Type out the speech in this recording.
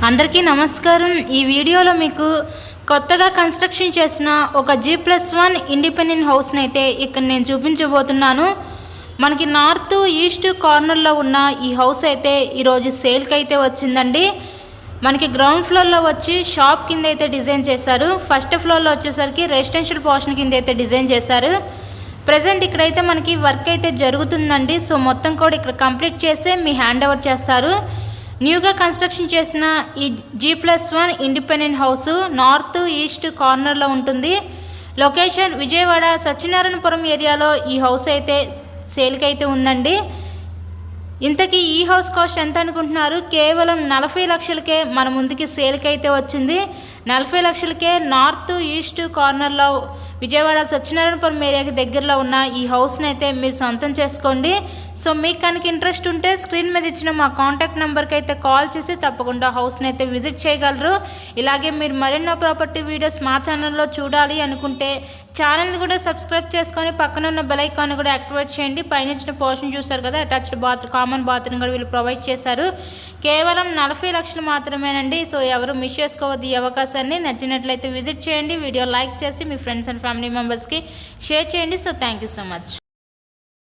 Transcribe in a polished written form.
అందరికీ నమస్కారం। ఈ వీడియోలో మీకు కొత్తగా కన్స్ట్రక్షన్ చేసిన ఒక G+1 ఇండిపెండెంట్ హౌస్ని అయితే ఇక్కడ నేను చూపించబోతున్నాను। మనకి నార్త్ ఈస్ట్ కార్నర్లో ఉన్న ఈ హౌస్ అయితే ఈరోజు సేల్కి అయితే వచ్చిందండి। మనకి గ్రౌండ్ ఫ్లోర్లో వచ్చి షాప్ కింద అయితే డిజైన్ చేశారు। ఫస్ట్ ఫ్లోర్లో వచ్చేసరికి రెసిడెన్షియల్ పోర్షన్ కింద అయితే డిజైన్ చేశారు। ప్రెజెంట్ ఇక్కడైతే మనకి వర్క్ అయితే జరుగుతుందండి। సో మొత్తం కూడా ఇక్కడ కంప్లీట్ చేసి మీ హ్యాండ్ ఓవర్ చేస్తారు। న్యూగా కన్స్ట్రక్షన్ చేసిన ఈ G+1 independent house north east కార్నర్లో ఉంటుంది। లొకేషన్ విజయవాడ సత్యనారాయణపురం ఏరియాలో ఈ హౌస్ అయితే సేల్కి అయితే ఉందండి। ఇంతకీ ఈ హౌస్ కాస్ట్ ఎంత అనుకుంటున్నారు? కేవలం 40 లక్షలకే మన ముందుకి సేల్కి అయితే వచ్చింది। 40 లక్షలకే నార్త్ ఈస్ట్ కార్నర్లో విజయవాడ సత్యనారాయణపురం ఏరియాకి దగ్గరలో ఉన్న ఈ హౌస్ని అయితే మీరు సొంతం చేసుకోండి। సో మీకు కనుక ఇంట్రెస్ట్ ఉంటే స్క్రీన్ మీద ఇచ్చిన మా కాంటాక్ట్ నెంబర్కి అయితే కాల్ చేసి తప్పకుండా హౌస్ని అయితే విజిట్ చేయగలరు। ఇలాగే మీరు మరెన్నో ప్రాపర్టీ వీడియోస్ మా ఛానల్లో చూడాలి అనుకుంటే ఛానల్ని కూడా సబ్స్క్రైబ్ చేసుకొని పక్కన ఉన్న బెల్ ఐకాన్ని కూడా యాక్టివేట్ చేయండి। పైన ఇచ్చిన పోర్షన్ చూసారు కదా, అటాచ్డ్ కామన్ బాత్రూమ్ కూడా వీళ్ళు ప్రొవైడ్ చేశారు। కేవలం 40 లక్షలు మాత్రమేనండి। సో ఎవరు మిస్ చేసుకోవద్దు ఈ అవకాశాన్ని। నచ్చినట్లయితే విజిట్ చేయండి, వీడియో లైక్ చేసి మీ ఫ్రెండ్స్ అండ్ ఫ్యామిలీ మెంబర్స్కి షేర్ చేయండి। So thank you so much.